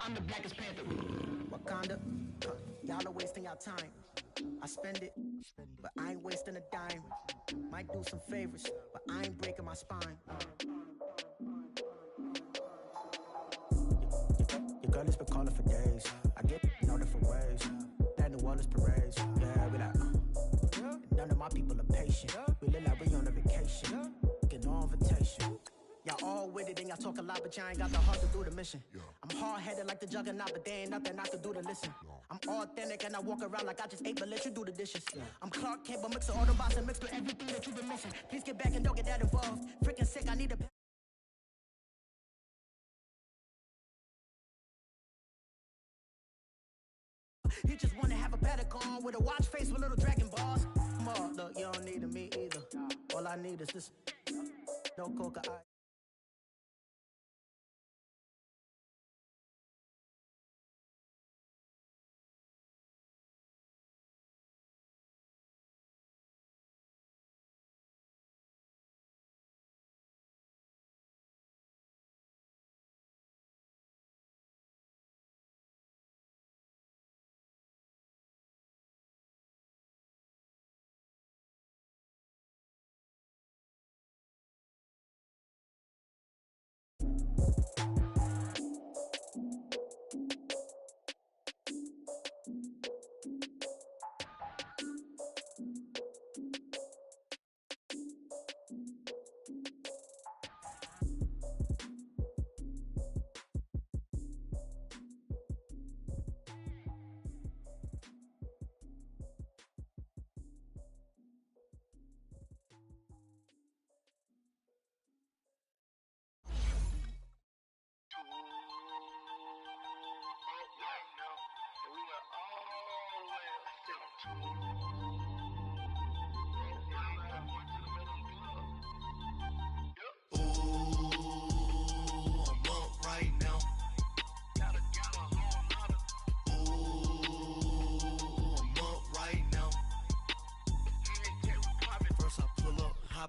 I'm the blackest panther. Wakanda, y'all are wasting your time. I spend it, but I ain't wasting a dime. Might do some favors, but I ain't breaking my spine. Your girl has been calling for days. I get no different ways. That New Orleans parades. Yeah, we like, none of my people are patient. We look like we on a vacation. Get no invitation. Y'all all with it and y'all talk a lot, but y'all ain't got the heart to do the mission. I'm hard-headed like the juggernaut, but there ain't nothing I can do to listen. I'm authentic and I walk around like I just ate, but let you do the dishes. I'm Clark Kent, but mix the Autobots and mix with everything that you've been missing. Please get back and don't get that involved. Freaking sick, I need a... He just wanna have a paddock on with a watch face with little dragon balls. Look, you don't need me either. All I need is this. No coca.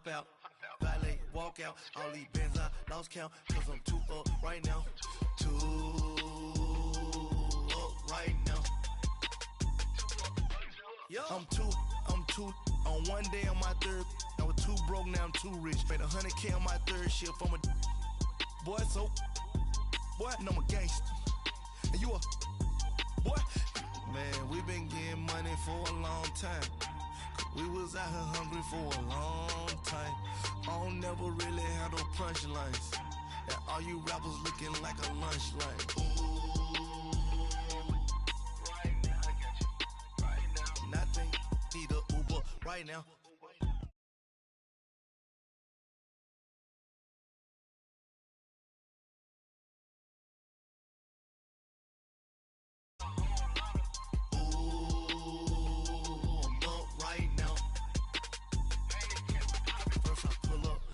Out, valet, walk out, all these bands I lost count, cause I'm too up right now, too up right now. I'm too, on one day on my third, I was too broke, now I'm too rich, made 100K on my third shift, I'm a boy, so, boy, and I'm a gangster, and you a, boy, man, we been getting money for a long time. We was out here hungry for a long time. I don't never really have no punchlines. And all you rappers looking like a lunch line. Ooh, right now, I got you. Right now, nothing, need a Uber right now.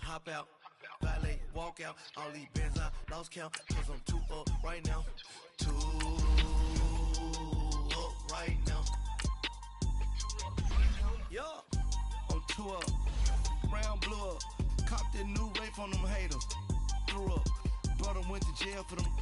Hop out, valet, walk out, all these bands I lost count, cause I'm too up right now, too up right now. Yo, I'm too up, brown blew up, copped that new rape on them haters, threw up, brother went to jail for them,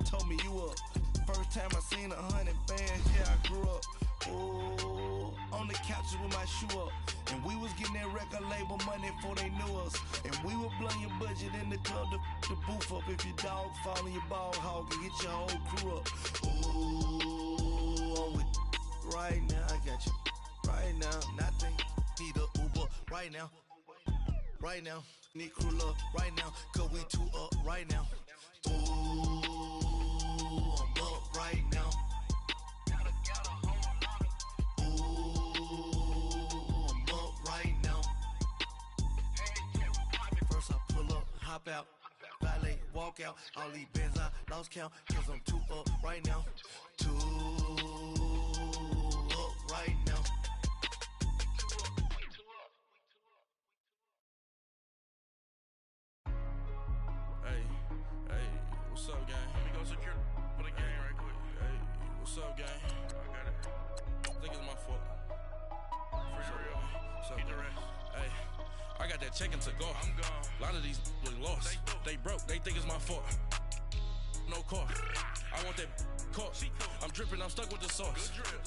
told me you up, first time I seen 100 bands, yeah I grew up. Oh, on the couches with my shoe up. And we was getting that record label money before they knew us. And we would blow your budget in the club to boof up. If your dog fall in your ball hog and get your whole crew up. Ooh, I'm with right now, I got you. Right now, nothing, need a Uber right now. Right now, need crew up right now. Cause we too up right now. Ooh, I'm up right now. Hop out, valet, walk out, all these bands I lost count, cause I'm too up right now, too up right now. Hey, what's up, gang? Let me go secure for the gang right quick. Hey, what's up, gang? I got it. I think it's my fault. For real. What's up, Get the gang? rest. Hey, I got that check-in to go. I'm gone. A lot of these look lost. They broke. They think it's my fault. No car. I want that caught. I'm dripping, I'm stuck with the sauce. Good drip.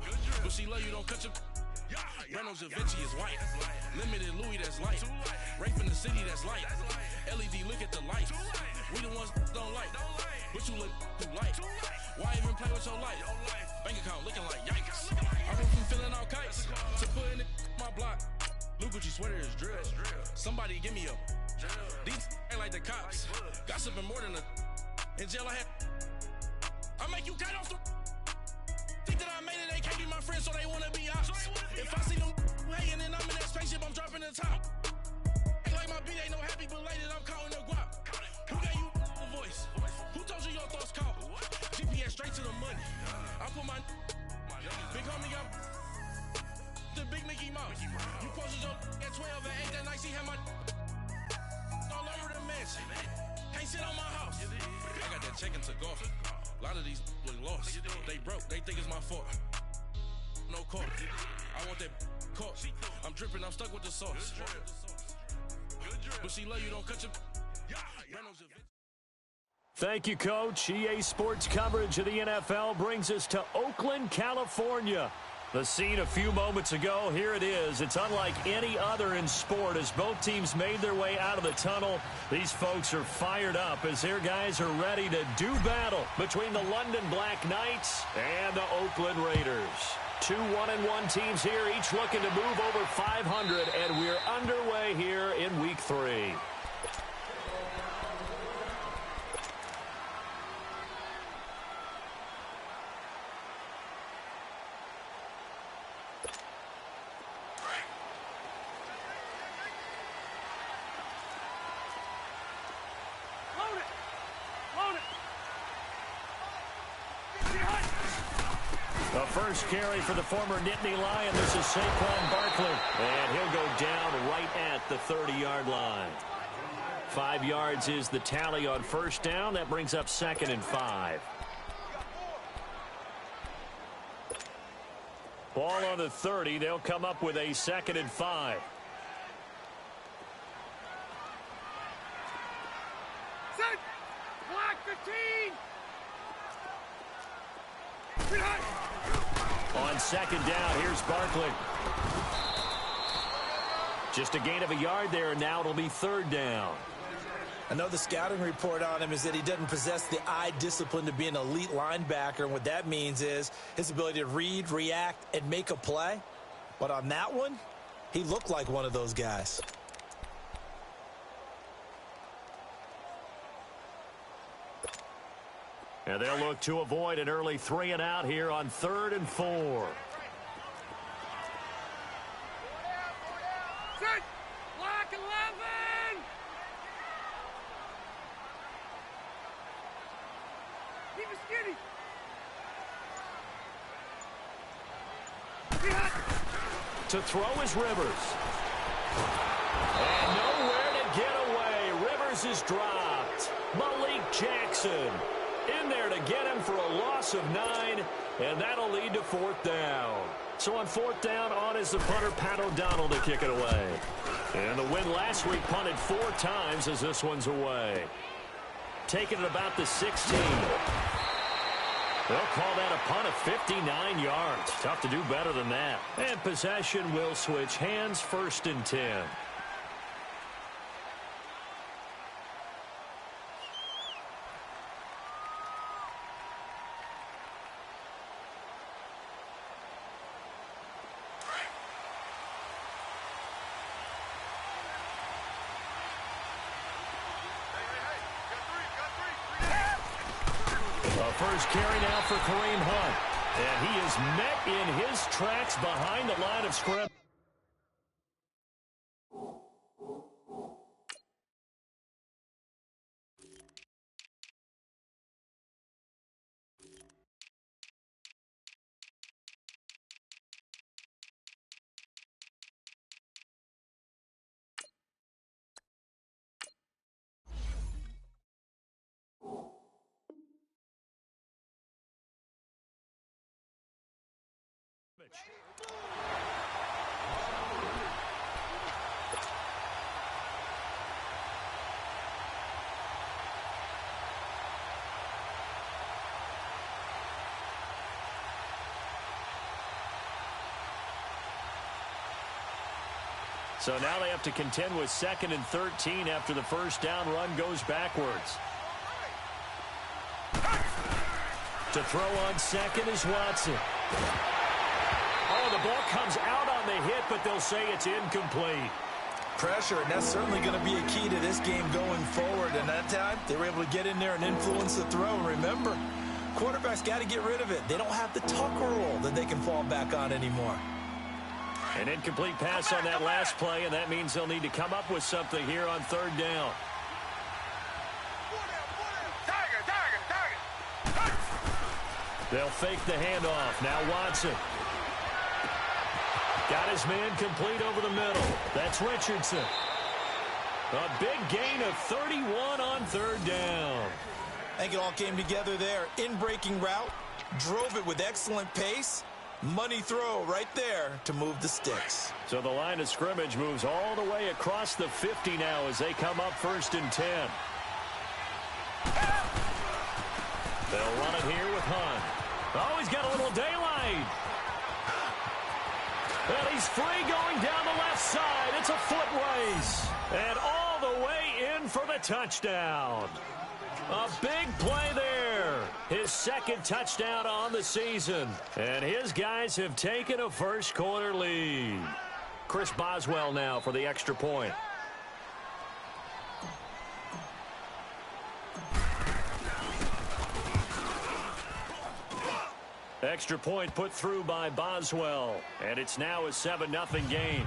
Good drip. But she love you, don't cut your. Reynolds Da Vinci is white. Limited Louis, that's light. Rape in the city, that's light. LED, look at the light. We the ones don't like. But you look too light. Why even play with your life? Bank account looking like yikes. I went from filling out kites to putting in my block. Blue Gucci sweater is drill. Somebody give me a. These ain't like the cops. Gossiping more than a. In jail I had. I make you cut off the. Think that I made it, they can't be my friends, so they wanna be ops. If I see them hating and I'm in that spaceship, I'm dropping the top. Ain't like my beat ain't no happy belated, I'm counting the guap. Who gave you the voice? Who told you your thoughts count? GPS straight to the money. I put my big homie got the big Mickey Mouse. You posted your at 12 and 8 that night, she had my all over the mansion. Can't sit on my house. I got that check into golf. A lot of these look lost. They broke, they think it's my fault. No call. I want that caught. I'm dripping, I'm stuck with the sauce. But she love you, don't cut your. Thank you, Coach. EA Sports coverage of the NFL brings us to Oakland, California. The scene a few moments ago, here it is. It's unlike any other in sport as both teams made their way out of the tunnel. These folks are fired up as their guys are ready to do battle between the London Black Knights and the Oakland Raiders. Two 1-1 teams here, each looking to move over 500, and we're underway here in Week 3. The first carry for the former Nittany Lion. This is Saquon Barkley. And he'll go down right at the 30-yard line. 5 yards is the tally on first down. That brings up 2nd and 5. Ball on the 30. They'll come up with a 2nd and 5. Set! Block 15! On 2nd down, here's Barkley. Just a gain of a yard there, and now it'll be 3rd down. I know the scouting report on him is that he doesn't possess the eye discipline to be an elite linebacker, and what that means is his ability to read, react, and make a play. But on that one, he looked like one of those guys. And they'll look to avoid an early 3 and out here on 3rd and 4. Set! Block 11! Keep it skinny! To throw is Rivers. And nowhere to get away. Rivers is dropped. Malik Jackson in there to get him for a loss of 9, and that'll lead to 4th down. So on 4th down, on is the punter, Pat O'Donnell, to kick it away. And the win last week punted 4 times as this one's away. Taking it about the 16. They'll call that a punt of 59 yards. Tough to do better than that. And possession will switch hands, 1st and 10. First carry now for Kareem Hunt. And he is met in his tracks behind the line of scrimmage. So now they have to contend with 2nd and 13 after the first down run goes backwards. To throw on second is Watson. Oh, the ball comes out on the hit, but they'll say it's incomplete. Pressure, and that's certainly going to be a key to this game going forward. And that time, they were able to get in there and influence the throw. And remember, quarterbacks got to get rid of it. They don't have the tuck rule that they can fall back on anymore. An incomplete pass on that last play, and that means they'll need to come up with something here on 3rd down. They'll fake the handoff. Now Watson. Got his man complete over the middle. That's Richardson. A big gain of 31 on 3rd down. I think it all came together there. In-breaking route, drove it with excellent pace. Money throw right there to move the sticks. So the line of scrimmage moves all the way across the 50 now as they come up 1st and 10. They'll run it here with Hunt. Oh, he's got a little daylight. And he's free going down the left side. It's a foot race. And all the way in for the touchdown. A big play there. His 2nd touchdown on the season. And his guys have taken a first-quarter lead. Chris Boswell now for the extra point. Extra point put through by Boswell. And it's now a 7-0 game.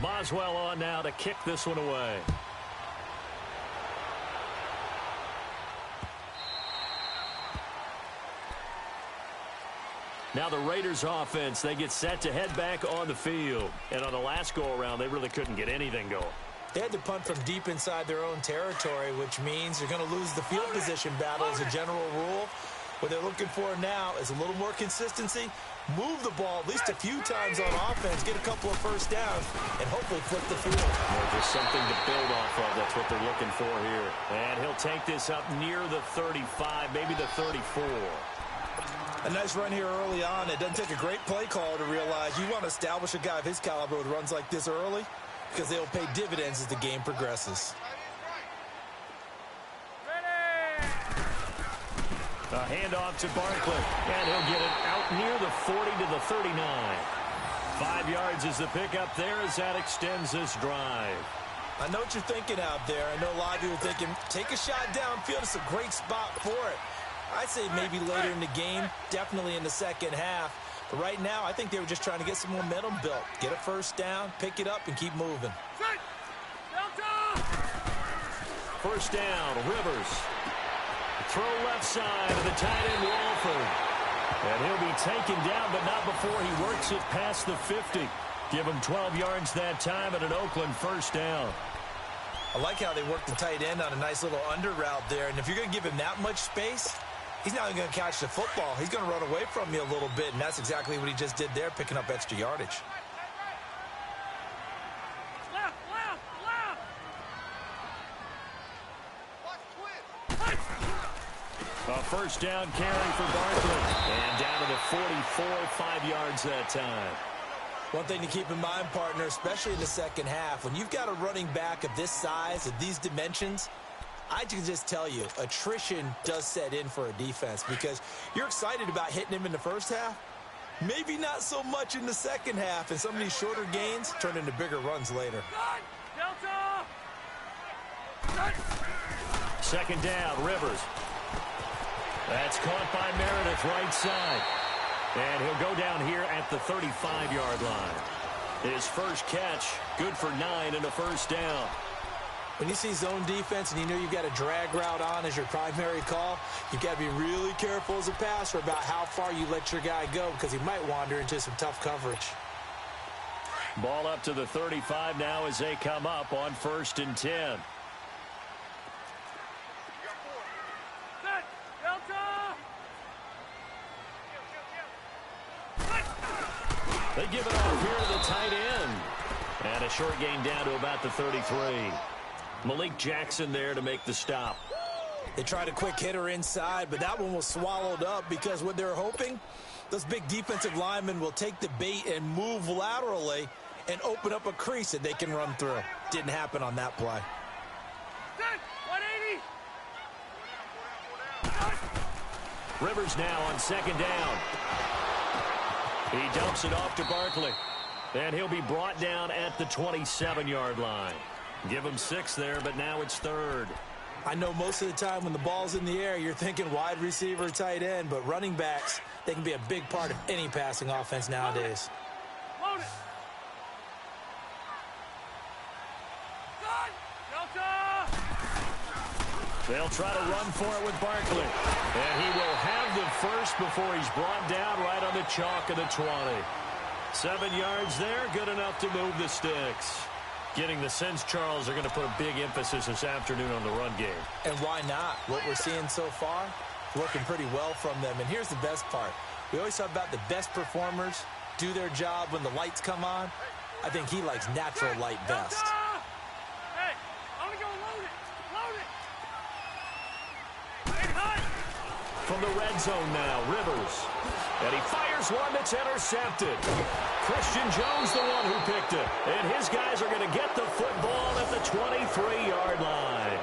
Boswell on now to kick this one away. Now the Raiders offense, they get set to head back on the field. And on the last go-around, they really couldn't get anything going. They had to punt from deep inside their own territory, which means you're going to lose the field position battle as a general rule. What they're looking for now is a little more consistency, move the ball at least a few times on offense, get a couple of first downs, and hopefully flip the field. Well, just something to build off of. That's what they're looking for here. And he'll take this up near the 35, maybe the 34. A nice run here early on. It doesn't take a great play call to realize you want to establish a guy of his caliber with runs like this early because they'll pay dividends as the game progresses. A handoff to Barkley, and he'll get it out near the 40 to the 39. 5 yards is the pickup there as that extends this drive. I know what you're thinking out there. I know a lot of you are thinking, take a shot downfield. It's a great spot for it. I'd say maybe later in the game, definitely in the second half. But right now, I think they were just trying to get some momentum built. Get a first down, pick it up, and keep moving. First down, Rivers. Throw left side of the tight end, Walford. And he'll be taken down, but not before he works it past the 50. Give him 12 yards that time at an Oakland first down. I like how they worked the tight end on a nice little under route there. And if you're going to give him that much space, he's not even going to catch the football. He's going to run away from you a little bit, and that's exactly what he just did there, picking up extra yardage. A first down carry for Barkley. And down to the 44, 5 yards that time. One thing to keep in mind, partner, especially in the second half, when you've got a running back of this size, of these dimensions, I can just tell you, attrition does set in for a defense because you're excited about hitting him in the first half. Maybe not so much in the second half, and some of these shorter gains turn into bigger runs later. Second down, Rivers. That's caught by Meredith, right side. And he'll go down here at the 35-yard line. His first catch, good for 9 and a first down. When you see zone defense and you know you've got a drag route on as your primary call, you've got to be really careful as a passer about how far you let your guy go because he might wander into some tough coverage. Ball up to the 35 now as they come up on 1st and 10. They give it off here to the tight end. And a short gain down to about the 33. Malik Jackson there to make the stop. They tried a quick hitter inside, but that one was swallowed up because what they're hoping, those big defensive linemen will take the bait and move laterally and open up a crease that they can run through. Didn't happen on that play. 180. Rivers now on second down. He dumps it off to Barkley. And he'll be brought down at the 27-yard line. Give him 6 there, but now it's 3rd. I know most of the time when the ball's in the air, you're thinking wide receiver, tight end, but running backs, they can be a big part of any passing offense nowadays. Load it. Delta. They'll try to run for it with Barkley. And he will have the first before he's brought down right on the chalk of the 20. 7 yards there, good enough to move the sticks. Getting the sense Charles are going to put a big emphasis this afternoon on the run game. And why not? What we're seeing so far, working pretty well from them. And here's the best part. We always talk about the best performers do their job when the lights come on. I think he likes natural light best. Hey, I'm going to go load it. Load it. Hey, hut. From the red zone now, Rivers. And he fires one that's intercepted. Christian Jones, the one who picked it. And his guys are going to get the football at the 23-yard line.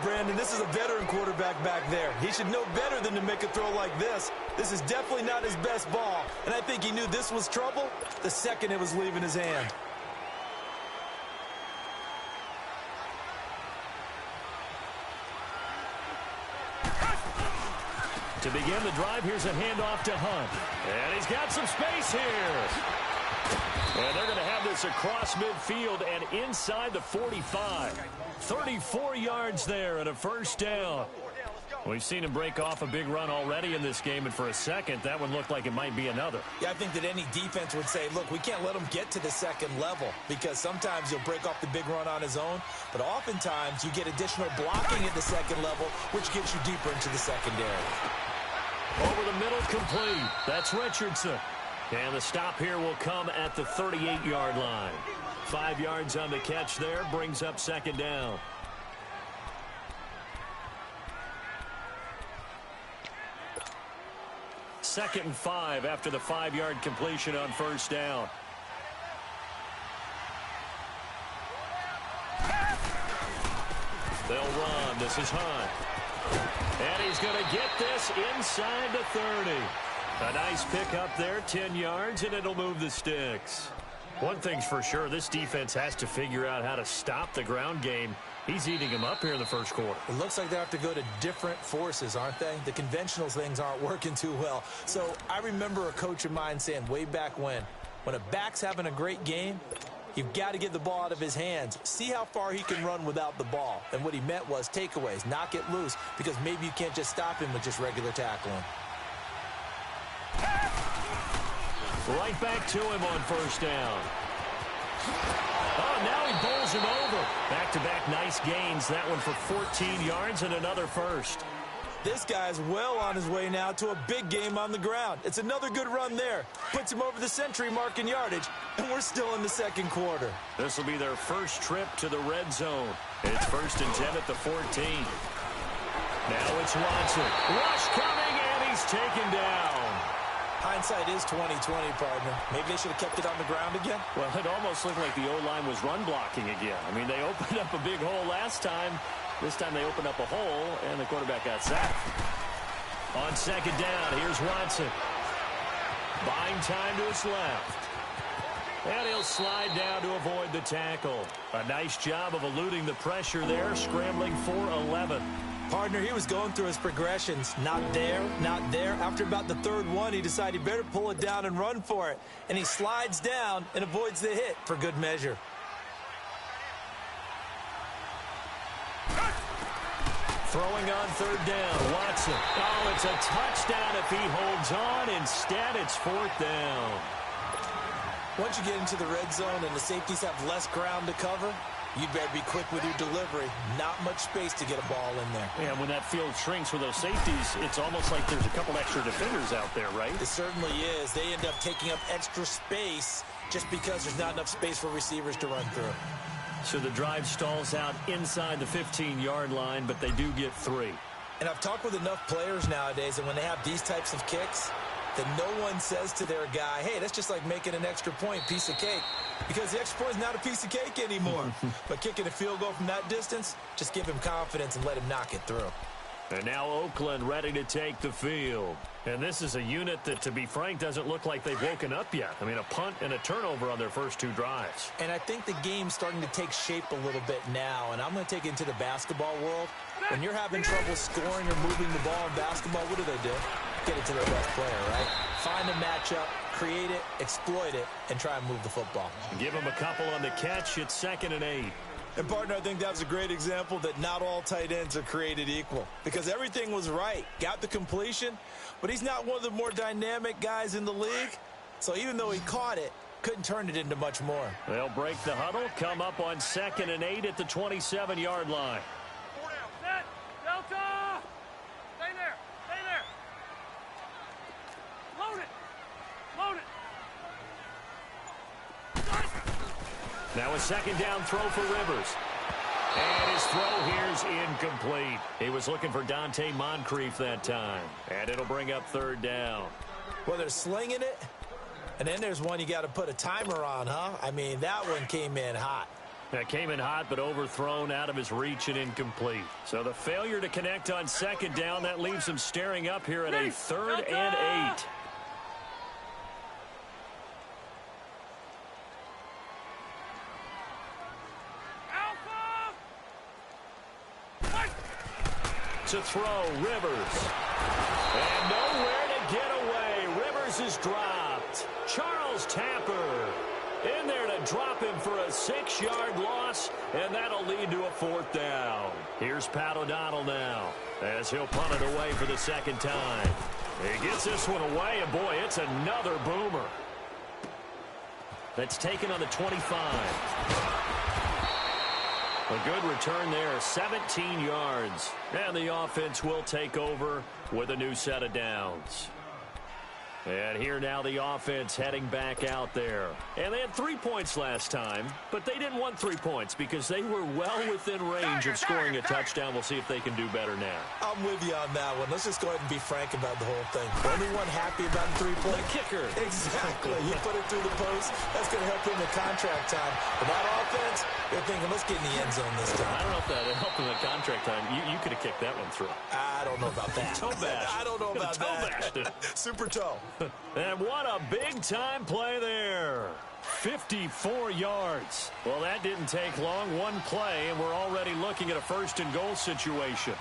Brandon, this is a veteran quarterback back there. He should know better than to make a throw like this. This is definitely not his best ball. And I think he knew this was trouble the second it was leaving his hand. To begin the drive, here's a handoff to Hunt. And he's got some space here. And they're going to have this across midfield and inside the 45. 34 yards there and a first down. We've seen him break off a big run already in this game, and for a second, that one looked like it might be another. Yeah, I think that any defense would say, look, we can't let him get to the second level because sometimes he'll break off the big run on his own, but oftentimes you get additional blocking at the second level, which gets you deeper into the secondary. Over the middle, complete. That's Richardson. And the stop here will come at the 38-yard line. 5 yards on the catch there, brings up second down. Second and 5 after the 5-yard completion on first down. They'll run. This is Hunt. And he's going to get this inside the 30. A nice pickup there, 10 yards, and it'll move the sticks. One thing's for sure, this defense has to figure out how to stop the ground game. He's eating them up here in the first quarter. It looks like they have to go to different forces, aren't they? The conventional things aren't working too well. So I remember a coach of mine saying way back when a back's having a great game, you've got to get the ball out of his hands. See how far he can run without the ball. And what he meant was takeaways, knock it loose, because maybe you can't just stop him with just regular tackling. Right back to him on first down. Oh, now he bowls him over. Back-to-back nice gains. That one for 14 yards and another first. This guy's well on his way now to a big game on the ground. It's another good run there. Puts him over the century mark in yardage, and we're still in the second quarter. This will be their first trip to the red zone. It's 1st and 10 at the 14. Now it's Watson. Rush coming, and he's taken down. Hindsight is 20/20, partner. Maybe they should have kept it on the ground again. Well, it almost looked like the O-line was run blocking again. I mean, they opened up a big hole last time. This time they opened up a hole, and the quarterback got sacked. On second down, here's Watson. Buying time to his left. And he'll slide down to avoid the tackle. A nice job of eluding the pressure there, scrambling for 11. Partner, he was going through his progressions. Not there, not there. After about the third one, he decided he better pull it down and run for it. And he slides down and avoids the hit for good measure. Throwing on third down, Watson. Oh, it's a touchdown if he holds on. Instead, it's 4th down. Once you get into the red zone and the safeties have less ground to cover, you'd better be quick with your delivery. Not much space to get a ball in there. Yeah, when that field shrinks with those safeties, it's almost like there's a couple extra defenders out there, right? It certainly is. They end up taking up extra space just because there's not enough space for receivers to run through. So the drive stalls out inside the 15-yard line, but they do get 3. And I've talked with enough players nowadays, and when they have these types of kicks, that no one says to their guy, hey, that's just like making an extra point, piece of cake. Because the extra point is not a piece of cake anymore. But kicking a field goal from that distance, just give him confidence and let him knock it through. And now Oakland ready to take the field. And this is a unit that, to be frank, doesn't look like they've woken up yet. I mean, a punt and a turnover on their first 2 drives. And I think the game's starting to take shape a little bit now. And I'm going to take it into the basketball world. When you're having trouble scoring or moving the ball in basketball, what do? Get it to their best player, right? Find a matchup, create it, exploit it, and try and move the football. Give him a couple on the catch. It's 2nd and 8. And, partner, I think that was a great example that not all tight ends are created equal. Because everything was right. Got the completion, but he's not one of the more dynamic guys in the league. So even though he caught it, couldn't turn it into much more. They'll break the huddle, come up on 2nd and 8 at the 27-yard line. Set. Delta. Stay there. Stay there. Load it. Load it. Now a 2nd down throw for Rivers. And his throw here's incomplete. He was looking for Dante Moncrief that time. And it'll bring up 3rd down. Well, they're slinging it. And then there's one you got to put a timer on, huh? I mean, that one came in hot. That came in hot, but overthrown, out of his reach, and incomplete. So the failure to connect on 2nd down, that leaves him staring up here at a 3rd and 8. To throw, Rivers. And nowhere to get away. Rivers is dropped. Charles Tapper in there to drop him for a 6-yard loss, and that'll lead to a 4th down. Here's Pat O'Donnell now, as he'll punt it away for the 2nd time. He gets this one away, and boy, it's another boomer. That's taken on the 25. A good return there, 17 yards. And the offense will take over with a new set of downs. And here now the offense heading back out there. And they had 3 points last time, but they didn't want 3 points because they were well within range of scoring a touchdown. We'll see if they can do better now. I'm with you on that one. Let's just go ahead and be frank about the whole thing. Anyone happy about the 3-point? The kicker. Exactly. You put it through the post. That's going to help him in contract time. But that offense, they're thinking, let's get in the end zone this time. I don't know if that helped in the contract time. You could have kicked that one through. I don't know about that. Toe bash. I don't know about that. Toe bashed it. Super toe. And what a big-time play there. 54 yards. Well, that didn't take long. One play, and we're already looking at a 1st and goal situation.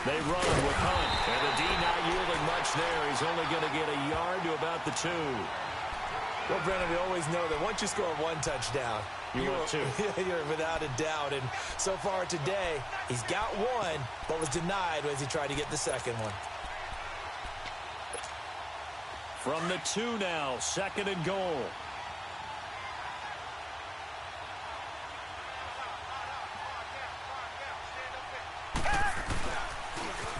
They run with Hunt, and the D not yielding much there. He's only going to get a yard to about the 2. Well, Brennan, we always know that once you score 1 touchdown, you're 2. You're without a doubt. And so far today, he's got 1, but was denied as he tried to get the 2nd one. From the 2 now, 2nd and goal.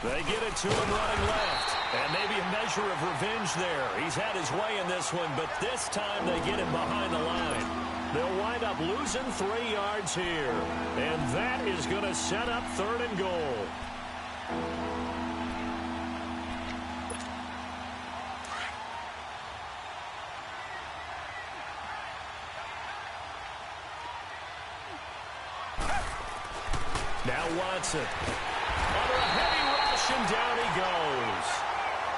They get it to him running left. And maybe a measure of revenge there. He's had his way in this one, but this time they get him behind the line. They'll wind up losing 3 yards here. And that is going to set up 3rd and goal. Now Watson. Under a heavy rush, and down he goes.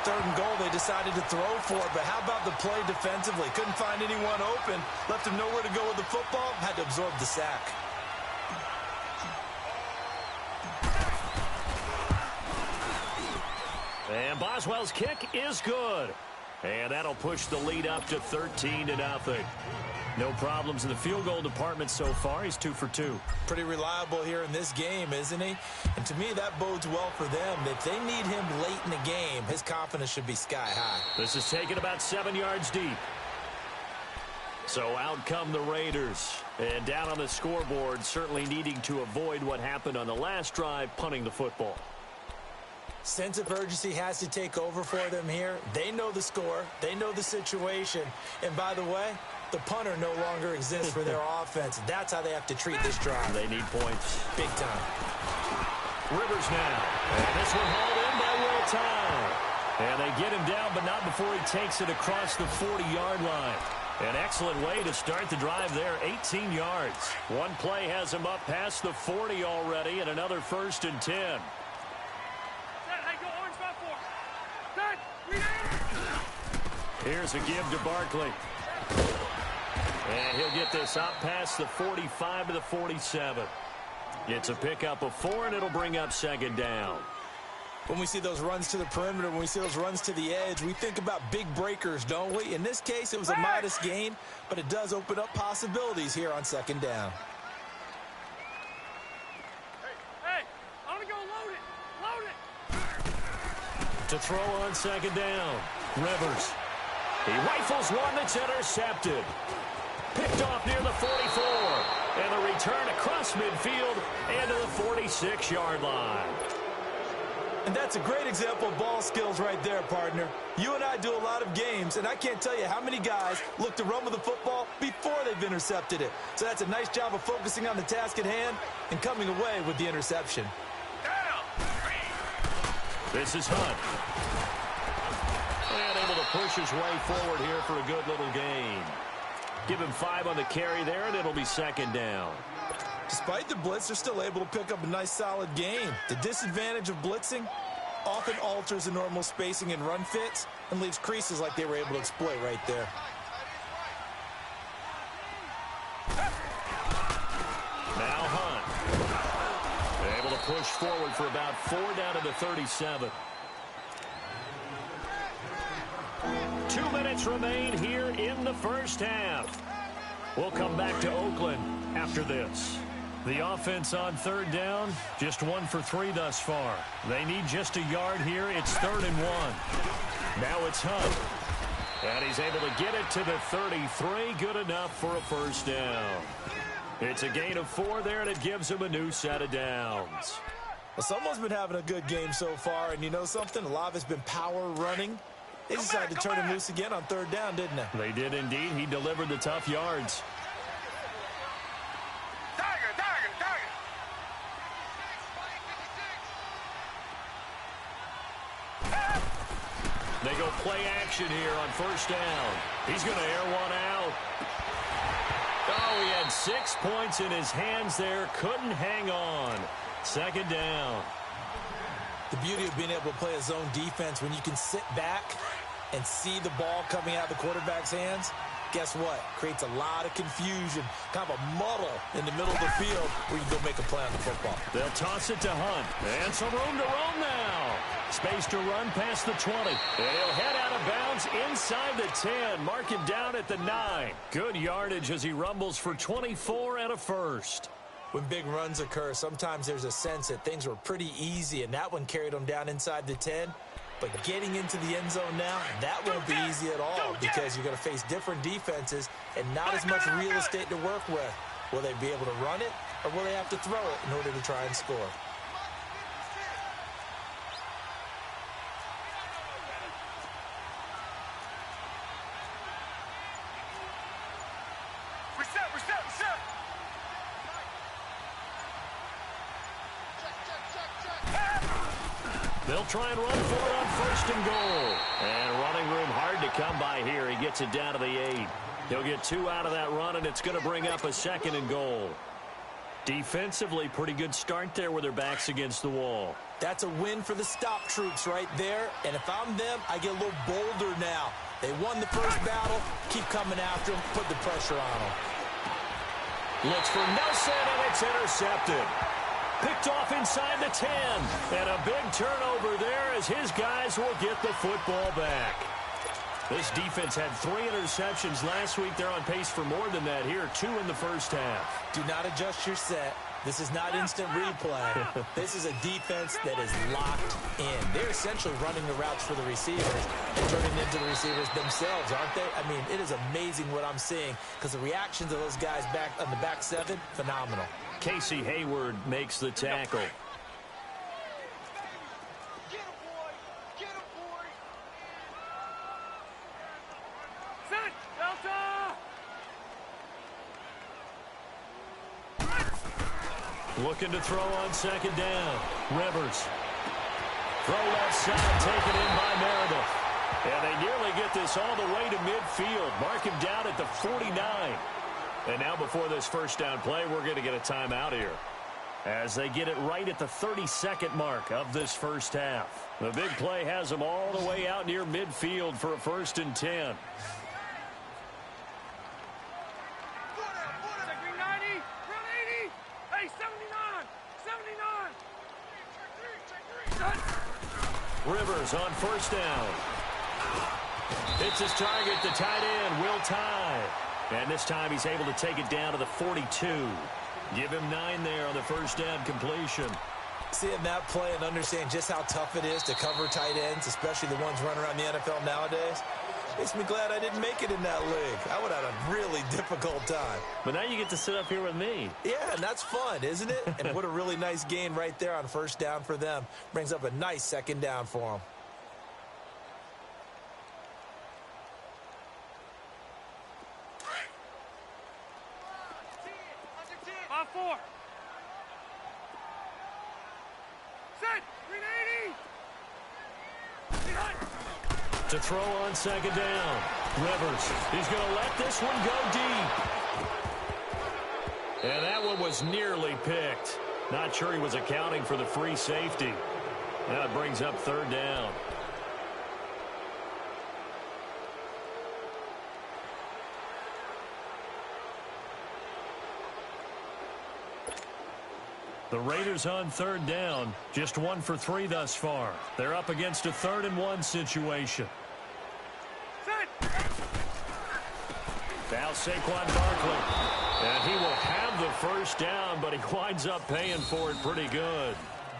3rd and goal, they decided to throw for it, but how about the play defensively? Couldn't find anyone open. Left him nowhere to go with the football. Had to absorb the sack. And Boswell's kick is good. And that'll push the lead up to 13-0. No problems in the field goal department so far. He's 2 for 2. Pretty reliable here in this game, isn't he? And to me, that bodes well for them. If they need him late in the game, his confidence should be sky high. This is taken about 7 yards deep. So out come the Raiders. And down on the scoreboard, certainly needing to avoid what happened on the last drive, punting the football. Sense of urgency has to take over for them here. They know the score. They know the situation. And by the way, The punter no longer exists for their offense. That's how they have to treat this drive. They need points. Big time. Rivers now. And this one hauled in by Will Tye. And they get him down, but not before he takes it across the 40-yard line. An excellent way to start the drive there, 18 yards. One play has him up past the 40 already, and another 1st and 10. Set, hey, go orange by 4. Set, we there. Here's a give to Barkley. And he'll get this out past the 45 to the 47. It's a pickup of 4, and it'll bring up 2nd down. When we see those runs to the perimeter, when we see those runs to the edge, we think about big breakers, don't we? In this case, it was a modest gain, but it does open up possibilities here on 2nd down. Hey, I'm going to go load it. Load it. To throw on 2nd down. Rivers. He rifles one that's intercepted. Picked off near the 44. And the return across midfield and to the 46-yard line. And that's a great example of ball skills right there, partner. You and I do a lot of games, and I can't tell you how many guys look to run with the football before they've intercepted it. So that's a nice job of focusing on the task at hand and coming away with the interception. This is Hunt. And able to push his way forward here for a good little gain. Give him 5 on the carry there, and it'll be 2nd down. Despite the blitz, they're still able to pick up a nice solid gain. The disadvantage of blitzing often alters the normal spacing and run fits and leaves creases like they were able to exploit right there. Now Hunt. Able to push forward for about 4 down to the 37. 2 minutes remain here in the first half. We'll come back to Oakland after this. The offense on 3rd down, just 1 for 3 thus far. They need just a yard here. It's 3rd and 1. Now it's Hunt. And he's able to get it to the 33. Good enough for a 1st down. It's a gain of 4 there, and it gives him a new set of downs. Well, someone's been having a good game so far, and you know something? A lot of it's been power running. They decided to turn him loose again on 3rd down, didn't they? They did indeed. He delivered the tough yards. They go play action here on 1st down. He's going to air one out. Oh, he had 6 points in his hands there. Couldn't hang on. 2nd down. The beauty of being able to play a zone defense when you can sit back and see the ball coming out of the quarterback's hands, guess what? Creates a lot of confusion, kind of a muddle in the middle of the field where you go make a play on the football. They'll toss it to Hunt. And some room to roam now. Space to run past the 20. And he'll head out of bounds inside the 10. Mark him down at the 9. Good yardage as he rumbles for 24 and a 1st. When big runs occur, sometimes there's a sense that things were pretty easy, and that one carried them down inside the 10. But getting into the end zone now, that won't be easy at all because you're going to face different defenses and not as much real estate to work with. Will they be able to run it, or will they have to throw it in order to try and score? Reset. They'll try and run for it on 1st and goal. And running room hard to come by here. He gets it down to the 8. He'll get 2 out of that run, and it's going to bring up a 2nd and goal. Defensively, pretty good start there with their backs against the wall. That's a win for the stop troops right there. And if I'm them, I get a little bolder now. They won the first battle. Keep coming after them. Put the pressure on them. Looks for Nelson, and it's intercepted. Picked off inside the 10. And a big turnover there as his guys will get the football back. This defense had 3 interceptions last week. They're on pace for more than that here. 2 in the first half. Do not adjust your set. This is not instant replay. This is a defense that is locked in. They're essentially running the routes for the receivers and turning into the receivers themselves, aren't they? I mean, it is amazing what I'm seeing because the reactions of those guys back on the back 7, phenomenal. Casey Hayward makes the tackle. Set, Delta! Looking to throw on second down. Rivers. Throw left side, taken in by Meredith. And they nearly get this all the way to midfield. Mark him down at the 49. And now before this first down play, we're going to get a timeout here, as they get it right at the 32nd mark of this first half. The big play has them all the way out near midfield for a 1st and 10. Rivers on first down. Hits his target, the tight end, Will Tye. And this time he's able to take it down to the 42. Give him 9 there on the first down completion. Seeing that play and understanding just how tough it is to cover tight ends, especially the ones running around the NFL nowadays, makes me glad I didn't make it in that league. I would have had a really difficult time. But now you get to sit up here with me. Yeah, and that's fun, isn't it? And what a really nice gain right there on first down for them. Brings up a nice second down for them. To throw on second down. Rivers, he's going to let this one go deep. And that one was nearly picked. Not sure he was accounting for the free safety. Now it brings up 3rd down. The Raiders on 3rd down, just 1 for 3 thus far. They're up against a 3rd and 1 situation. Now Saquon Barkley, and he will have the first down, but he winds up paying for it pretty good.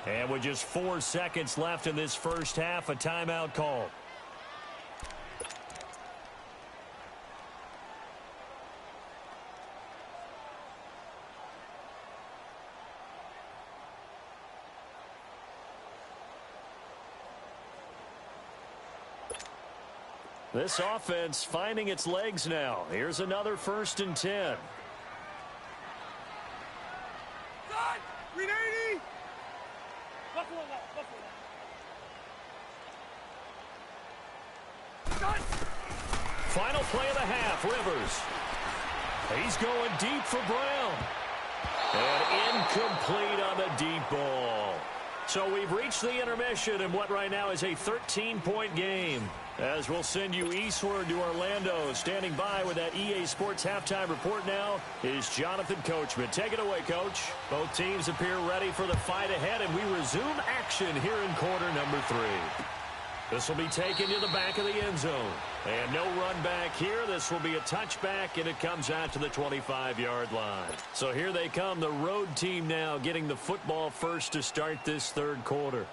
And with just 4 seconds left in this first half, a timeout call. This offense finding its legs now. Here's another 1st and 10. Final play of the half, Rivers. He's going deep for Brown. And incomplete on the deep ball. So we've reached the intermission in what right now is a 13-point game. As we'll send you eastward to Orlando. Standing by with that EA Sports halftime report now is Jonathan Coachman. Take it away, Coach. Both teams appear ready for the fight ahead, and we resume action here in quarter number 3. This will be taken to the back of the end zone. And no run back here. This will be a touchback, and it comes out to the 25-yard line. So here they come, the road team now getting the football first to start this 3rd quarter.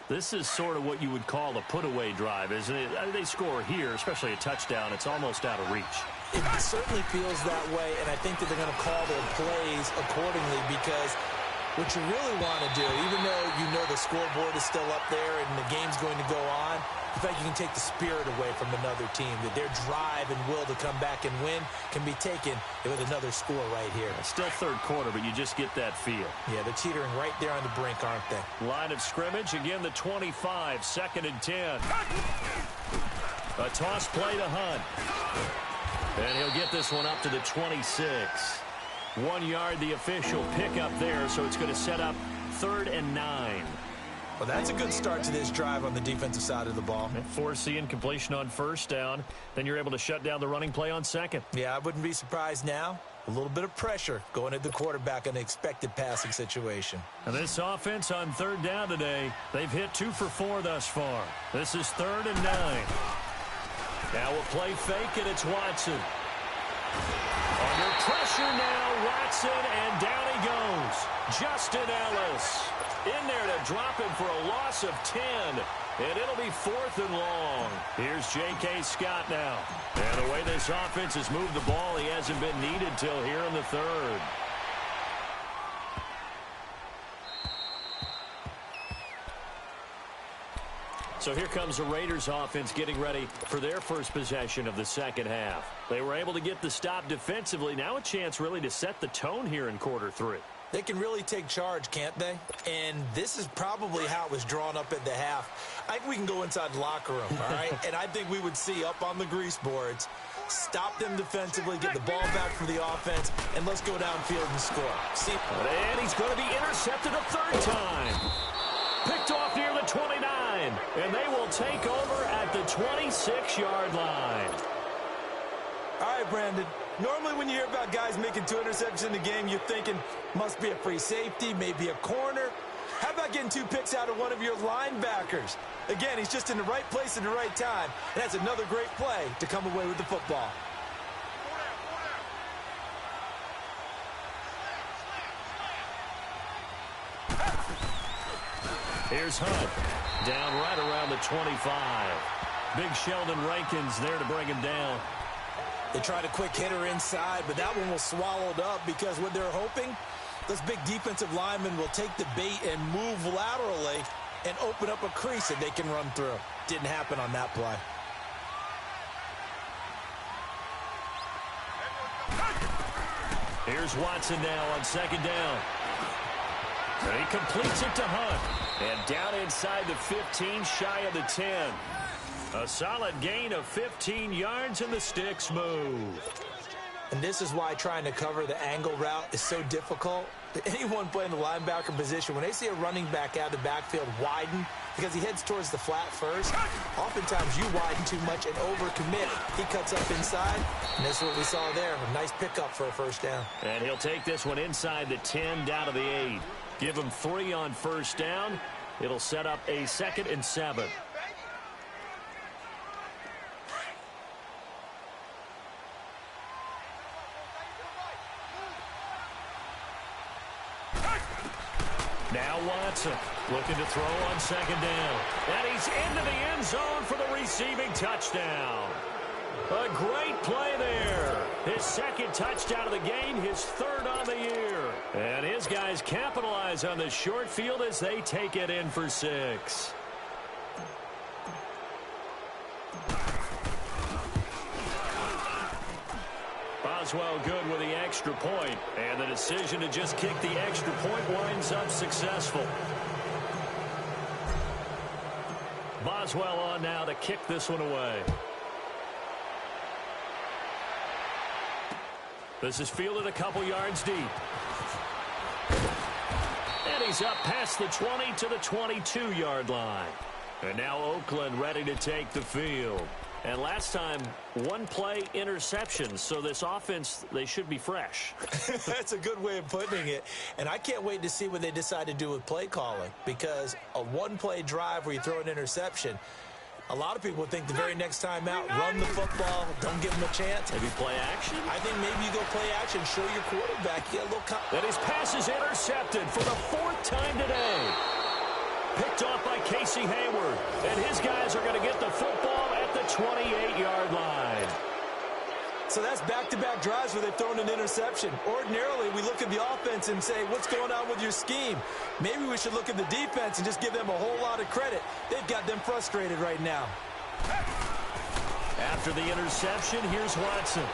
This is sort of what you would call a put-away drive, isn't it? They score here, especially a touchdown. It's almost out of reach. It certainly feels that way, and I think that they're going to call their plays accordingly, because what you really want to do, even though you know the scoreboard is still up there and the game's going to go on, in fact, you can take the spirit away from another team, that their drive and will to come back and win can be taken with another score right here. It's still 3rd quarter, but you just get that feel. Yeah, they're teetering right there on the brink, aren't they? Line of scrimmage, again the 25, 2nd and 10. A toss play to Hunt. And he'll get this one up to the 26. 1 yard, the official pickup there, so it's going to set up 3rd and 9. Well, that's a good start to this drive on the defensive side of the ball. And force the incompletion on 1st down. Then you're able to shut down the running play on 2nd. Yeah, I wouldn't be surprised now. A little bit of pressure going at the quarterback in an expected passing situation. And this offense on 3rd down today, they've hit 2 for 4 thus far. This is 3rd and 9. Now we'll play fake, and it's Watson. Under pressure now, Watson, and down he goes. Justin Ellis in there to drop him for a loss of 10. And it'll be 4th and long. Here's J.K. Scott now. And the way this offense has moved the ball, he hasn't been needed till here in the 3rd. So here comes the Raiders offense getting ready for their first possession of the 2nd half. They were able to get the stop defensively. Now a chance really to set the tone here in quarter 3. They can really take charge, can't they? And this is probably how it was drawn up at the half. I think we can go inside the locker room, all right? And I think we would see up on the grease boards, stop them defensively, get the ball back for the offense, and let's go downfield and score. See? And he's going to be intercepted a third time. Picked off near the 29, and they will take over at the 26-yard line. All right, Brandon. Normally when you hear about guys making 2 interceptions in the game, you're thinking must be a free safety, maybe a corner. How about getting 2 picks out of one of your linebackers? Again, he's just in the right place at the right time, and that's another great play to come away with the football. Here's Hunt, down right around the 25. Big Sheldon Rankins there to bring him down. They tried a quick hitter inside, but that one was swallowed up because what they're hoping, those big defensive linemen will take the bait and move laterally and open up a crease that they can run through. Didn't happen on that play. Here's Watson now on second down. And he completes it to Hunt. And down inside the 15, shy of the 10. A solid gain of 15 yards, and the sticks move. And this is why trying to cover the angle route is so difficult. Anyone playing the linebacker position, when they see a running back out of the backfield widen because he heads towards the flat first, oftentimes you widen too much and overcommit. He cuts up inside, and this is what we saw there. A nice pickup for a first down. And he'll take this one inside the 10, down to the 8. Give him 3 on first down. It'll set up a 2nd and 7. Now Watson looking to throw on second down. And he's into the end zone for the receiving touchdown. A great play there. His 2nd touchdown of the game, his 3rd on the year. And his guys capitalize on the short field as they take it in for 6. Boswell good with the extra point, and the decision to just kick the extra point winds up successful. Boswell on now to kick this one away. This is fielded a couple yards deep. And he's up past the 20 to the 22-yard line. And now Oakland ready to take the field. And last time, 1-play interception. So this offense, they should be fresh. That's a good way of putting it. And I can't wait to see what they decide to do with play calling. Because a 1-play drive where you throw an interception, a lot of people think the very next time out, run the football, don't give them a chance. Maybe play action? I think maybe you go play action, show your quarterback. Get a little and his pass is intercepted for the 4th time today. Picked off by Casey Hayward. And his guys are going to get the football at the 28-yard line. So that's back-to-back drives where they've thrown an interception. Ordinarily, we look at the offense and say, what's going on with your scheme? Maybe we should look at the defense and just give them a whole lot of credit. They've got them frustrated right now. After the interception, here's Watson.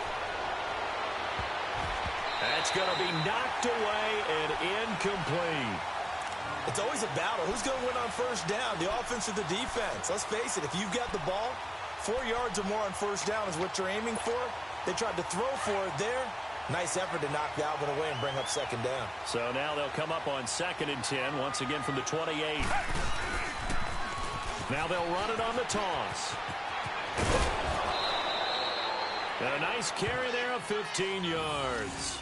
That's going to be knocked away and incomplete. It's always a battle. Who's going to win on first down, the offense or the defense? Let's face it, if you've got the ball, 4 yards or more on first down is what you're aiming for. They tried to throw for it there. Nice effort to knock that one away and bring up second down. So now they'll come up on 2nd and 10, once again from the 28. Now they'll run it on the toss. And a nice carry there of 15 yards.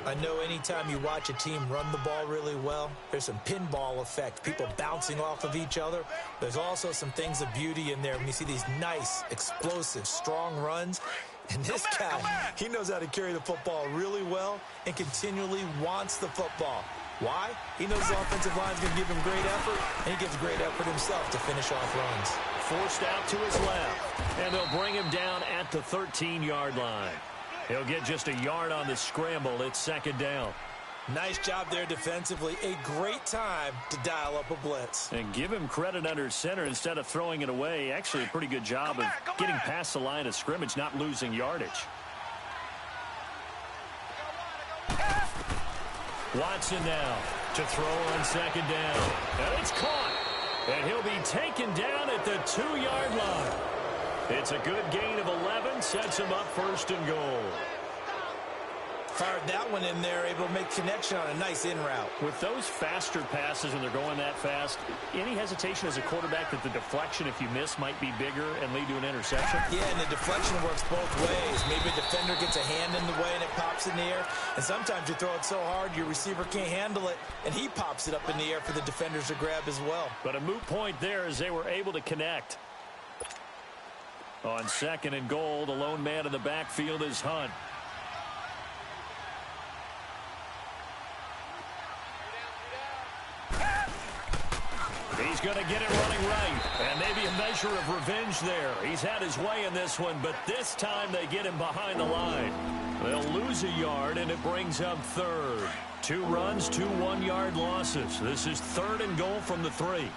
I know anytime you watch a team run the ball really well, there's some pinball effect, people bouncing off of each other. There's also some things of beauty in there when you see these nice, explosive, strong runs. And this guy, he knows how to carry the football really well and continually wants the football. Why? He knows the offensive line's going to give him great effort, and he gives great effort himself to finish off runs. Forced out to his left, and they'll bring him down at the 13-yard line. He'll get just a yard on the scramble. It's second down. Nice job there defensively. A great time to dial up a blitz. And give him credit under center instead of throwing it away. Actually, a pretty good job of getting past the line of scrimmage, not losing yardage. Watson now to throw on second down. And it's caught. And he'll be taken down at the 2-yard line. It's a good gain of 11. Sets him up first and goal. Fired that one in there, able to make connection on a nice in route. With those faster passes when they're going that fast, any hesitation as a quarterback that the deflection, if you miss, might be bigger and lead to an interception? Yeah, and the deflection works both ways. Maybe a defender gets a hand in the way and it pops in the air. And sometimes you throw it so hard your receiver can't handle it, and he pops it up in the air for the defenders to grab as well. But a moot point there as they were able to connect. On second and goal, the lone man in the backfield is Hunt. He's going to get it running right. And maybe a measure of revenge there. He's had his way in this one, but this time they get him behind the line. They'll lose a yard, and it brings up third. 2 runs, 2 one-yard losses. This is third and goal from the 3.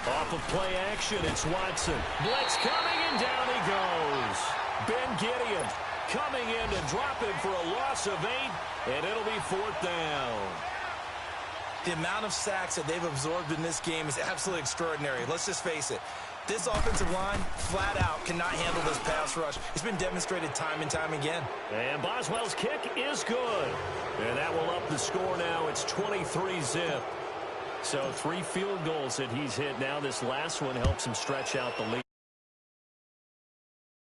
Off of play action, it's Watson. Blitz coming, and down he goes. Ben Gideon coming in to drop him for a loss of 8, and it'll be 4th down. The amount of sacks that they've absorbed in this game is absolutely extraordinary. Let's just face it. This offensive line, flat out, cannot handle this pass rush. It's been demonstrated time and time again. And Boswell's kick is good. And that will up the score now. It's 23-zip. So 3 field goals that he's hit now. This last one helps him stretch out the lead.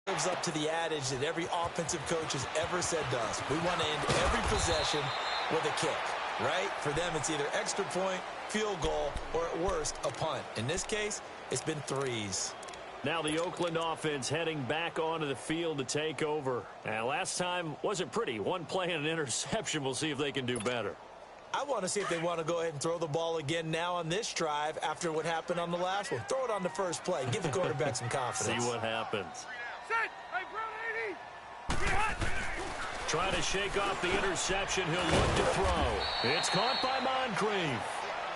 Lives up to the adage that every offensive coach has ever said to us. We want to end every possession with a kick. Right? For them, it's either extra point, field goal, or at worst, a punt. In this case, it's been 3s. Now the Oakland offense heading back onto the field to take over. And last time wasn't pretty. 1 play and an interception. We'll see if they can do better. I want to see if they want to go ahead and throw the ball again now on this drive after what happened on the last one. Throw it on the first play. Give the quarterback some confidence. See what happens. Set! Hey, Brown 80! Get hot! Trying to shake off the interception. He'll look to throw. It's caught by Moncrief.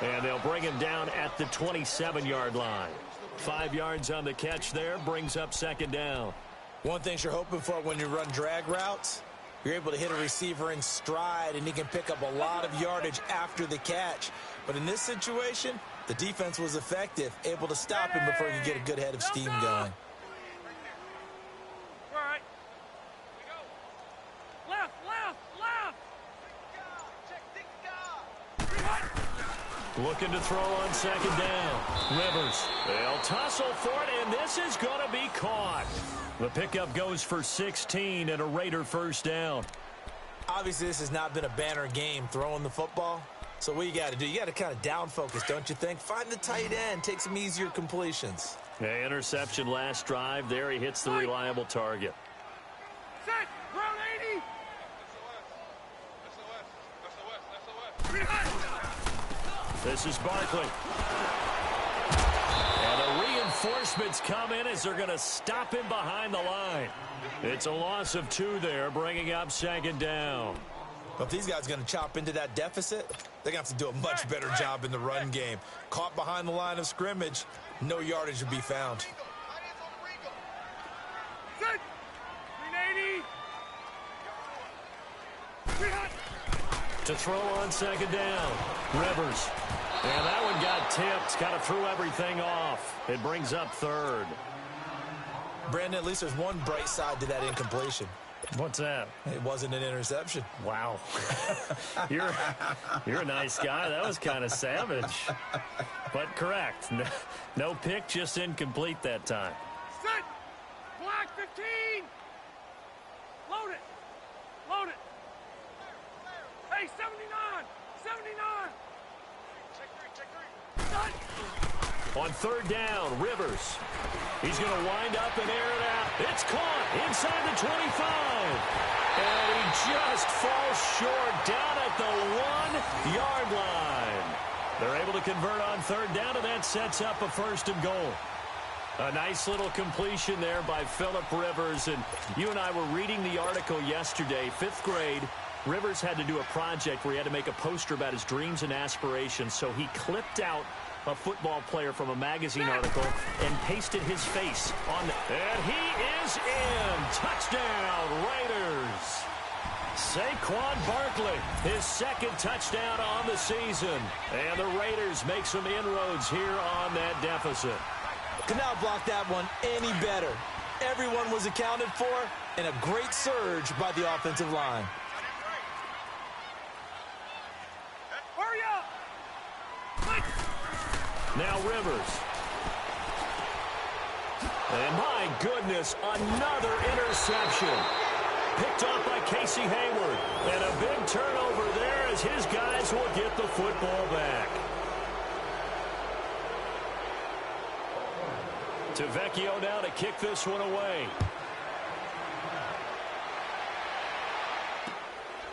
And they'll bring him down at the 27-yard line. 5 yards on the catch there. Brings up second down. One thing you're hoping for when you run drag routes, you're able to hit a receiver in stride, and he can pick up a lot of yardage after the catch. But in this situation, the defense was effective, able to stop him before he could get a good head of steam going. Looking to throw on second down. Rivers. They'll tussle for it, and this is going to be caught. The pickup goes for 16 and a Raider first down. Obviously, this has not been a banner game throwing the football. So what you got to do, you got to kind of down focus, don't you think? Find the tight end, take some easier completions. Yeah, interception last drive. There he hits the reliable target. Set! Brown 80! This is Barkley. And the reinforcements come in as they're going to stop him behind the line. It's a loss of 2 there, bringing up second down. But if these guys are going to chop into that deficit, they're going to have to do a much better job in the run game. Caught behind the line of scrimmage, no yardage would be found. Set! 380! To throw on second down. Rivers. And that one got tipped. Kind of threw everything off. It brings up third. Brandon, at least there's one bright side to that incompletion. What's that? It wasn't an interception. Wow. You're a nice guy. That was kind of savage. But correct. No pick, just incomplete that time. Set! Block 15! Load it! Load it! Hey, 79! 79! On third down, Rivers. He's going to wind up and air it out. It's caught inside the 25. And he just falls short down at the 1-yard line. They're able to convert on third down, and that sets up a first and goal. A nice little completion there by Phillip Rivers. And you and I were reading the article yesterday, 5th grade. Rivers had to do a project where he had to make a poster about his dreams and aspirations, so he clipped out a football player from a magazine article and pasted his face on it. And he is in. Touchdown, Raiders. Saquon Barkley, his second touchdown on the season. And the Raiders make some inroads here on that deficit. Could not block that one any better. Everyone was accounted for, and a great surge by the offensive line. Hurry up! Now Rivers. And my goodness, another interception. Picked off by Casey Hayward. And a big turnover there as his guys will get the football back. To Vecchio now to kick this one away.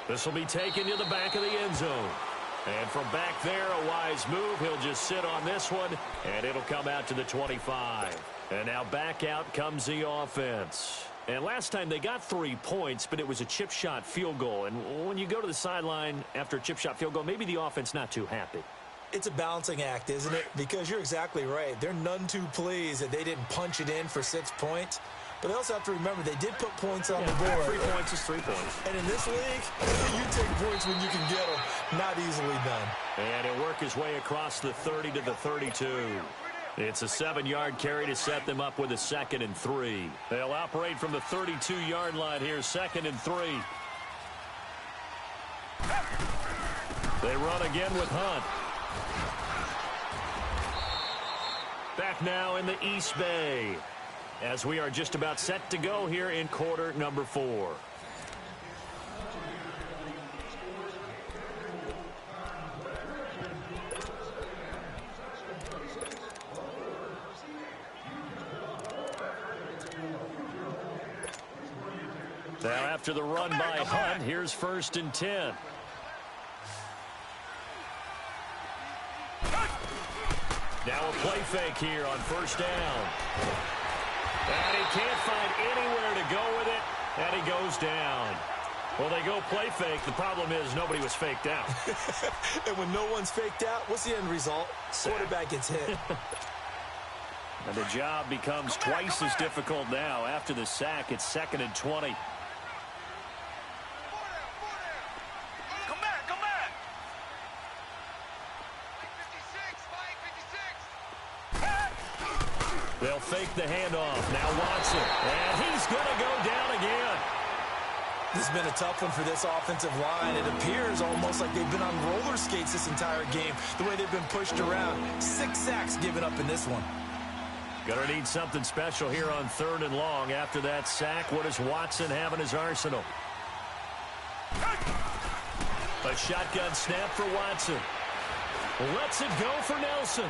This will be taken to the back of the end zone. And from back there, a wise move. He'll just sit on this one, and it'll come out to the 25. And now back out comes the offense. And last time they got 3 points, but it was a chip shot field goal. And when you go to the sideline after a chip shot field goal, maybe the offense not too happy. It's a balancing act, isn't it? Because you're exactly right. They're none too pleased that they didn't punch it in for 6 points. But they also have to remember they did put points on the board. 3 points is 3 points. And in this league, you take points when you can get them. Not easily done. And he'll work his way across the 30 to the 32. It's a 7-yard carry to set them up with a 2nd and 3. They'll operate from the 32-yard line here, 2nd and 3. They run again with Hunt. Back now in the East Bay as we are just about set to go here in quarter number 4. Now after the run by Hunt, here's 1st and 10. Now a play fake here on 1st down. And he can't find anywhere to go with it, and he goes down. Well, they go play fake. The problem is nobody was faked out. And when no one's faked out, what's the end result? Quarterback gets hit. And the job becomes twice as difficult now. After the sack, it's 2nd and 20. They'll fake the handoff. Now Watson. And he's going to go down again. This has been a tough one for this offensive line. It appears almost like they've been on roller skates this entire game, the way they've been pushed around. 6 sacks given up in this one. Going to need something special here on 3rd and long. After that sack, what does Watson have in his arsenal? A shotgun snap for Watson. Lets it go for Nelson.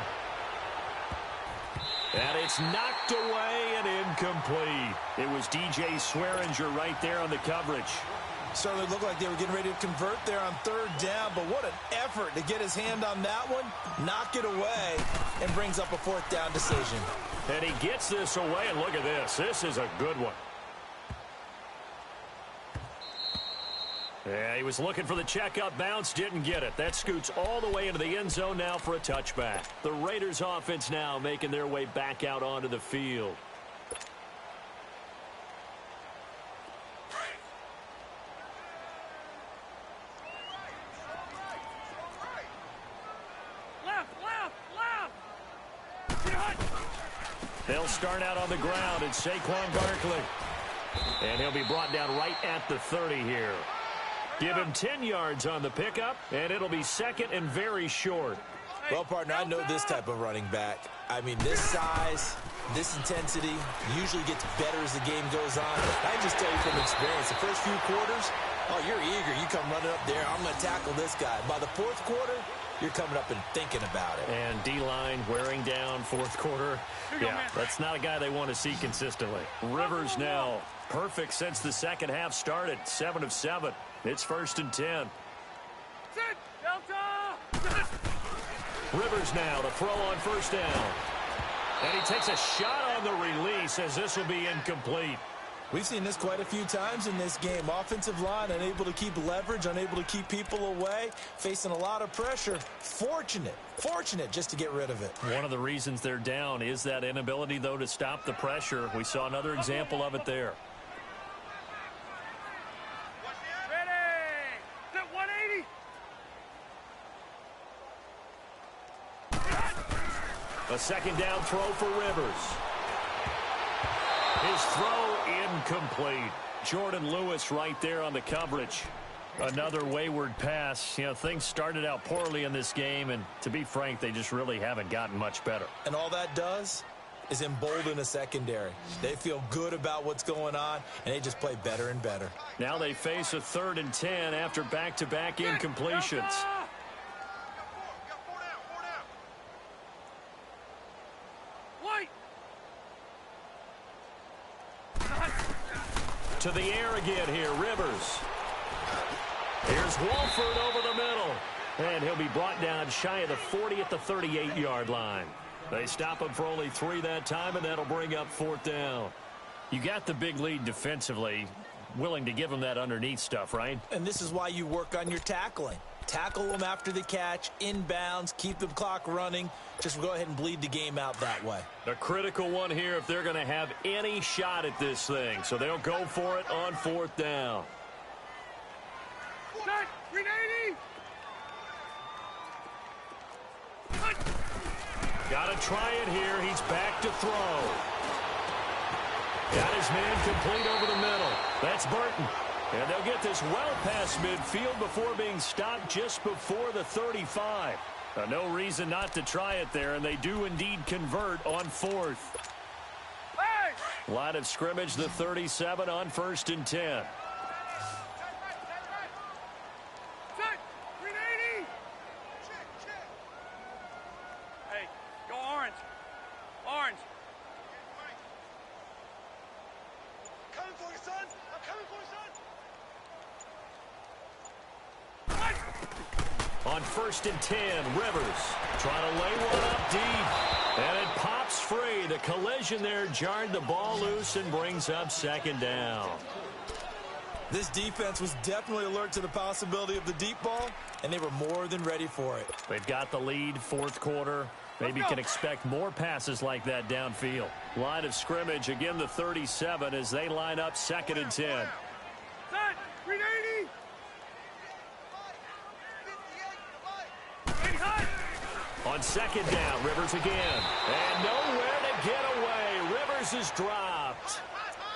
And it's knocked away and incomplete. It was DJ Swearinger right there on the coverage. Certainly looked like they were getting ready to convert there on 3rd down, but what an effort to get his hand on that one, knock it away, and brings up a 4th down decision. And he gets this away, and look at this. This is a good one. Yeah, he was looking for the checkup bounce, didn't get it. That scoots all the way into the end zone now for a touchback. The Raiders offense now making their way back out onto the field. They'll start out on the ground, and Saquon Barkley. And he'll be brought down right at the 30 here. Give him 10 yards on the pickup, and it'll be 2nd and very short. Well, partner, I know this type of running back. I mean, this size, this intensity usually gets better as the game goes on. I just tell you from experience, the first few quarters, oh, you're eager. You come running up there, I'm going to tackle this guy. By the 4th quarter, you're coming up and thinking about it. And D-line wearing down 4th quarter. Yeah, that's not a guy they want to see consistently. Rivers now perfect since the second half started. 7 of 7. It's 1st and 10. Rivers now to throw on 1st down. And he takes a shot on the release as this will be incomplete. We've seen this quite a few times in this game. Offensive line unable to keep leverage, unable to keep people away, facing a lot of pressure. Fortunate just to get rid of it. One of the reasons they're down is that inability, though, to stop the pressure. We saw another example of it there. A second down throw for Rivers. His throw incomplete. Jordan Lewis right there on the coverage. Another wayward pass. You know, things started out poorly in this game, and to be frank, they just really haven't gotten much better. And all that does is embolden a secondary. They feel good about what's going on, and they just play better and better. Now they face a 3rd and 10 after back-to-back incompletions. To the air again here, Rivers. Here's Wolford over the middle. And he'll be brought down shy of the 40 at the 38-yard line. They stop him for only 3 that time, and that'll bring up 4th down. You got the big lead defensively. Willing to give him that underneath stuff, right? And this is why you work on your tackling. Tackle them after the catch, inbounds, keep the clock running. Just go ahead and bleed the game out that way. A critical one here if they're going to have any shot at this thing. So they'll go for it on 4th down. Set, 380. Got to try it here. He's back to throw. Got his man complete over the middle. That's Burton. And they'll get this well past midfield before being stopped just before the 35. No reason not to try it there, and they do indeed convert on 4th. Hey! Line of scrimmage, the 37 on 1st and 10. Set, 380. Hey, go orange. Orange. Coming for you, son. I'm coming for you, son. On 1st and 10, Rivers trying to lay one up deep. And it pops free. The collision there jarred the ball loose and brings up 2nd down. This defense was definitely alert to the possibility of the deep ball, and they were more than ready for it. They've got the lead, 4th quarter. Maybe can expect more passes like that downfield. Line of scrimmage, again the 37 as they line up 2nd and 10. Set, 380. On 2nd down, Rivers again. And nowhere to get away. Rivers is dropped.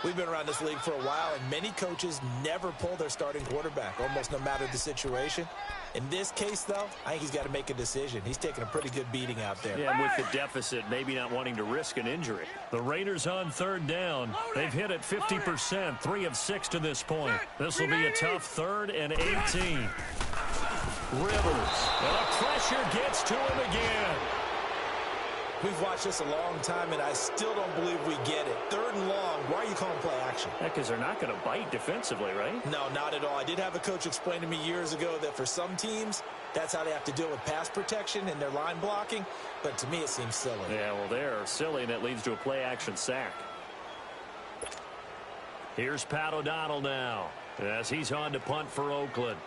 We've been around this league for a while, and many coaches never pull their starting quarterback, almost no matter the situation. In this case, though, I think he's got to make a decision. He's taking a pretty good beating out there. Yeah, and with the deficit, maybe not wanting to risk an injury. The Raiders on 3rd down. They've hit it 50%, 3 of 6 to this point. This will be a tough 3rd and 18. Rivers, and the pressure gets to him again. We've watched this a long time, and I still don't believe we get it. 3rd and long, why are you calling play action? Because they're not going to bite defensively, right? No, not at all. I did have a coach explain to me years ago that for some teams, that's how they have to deal with pass protection and their line blocking, but to me it seems silly. Yeah, well, they're silly, and it leads to a play-action sack. Here's Pat O'Donnell now, as he's on to punt for Oakland.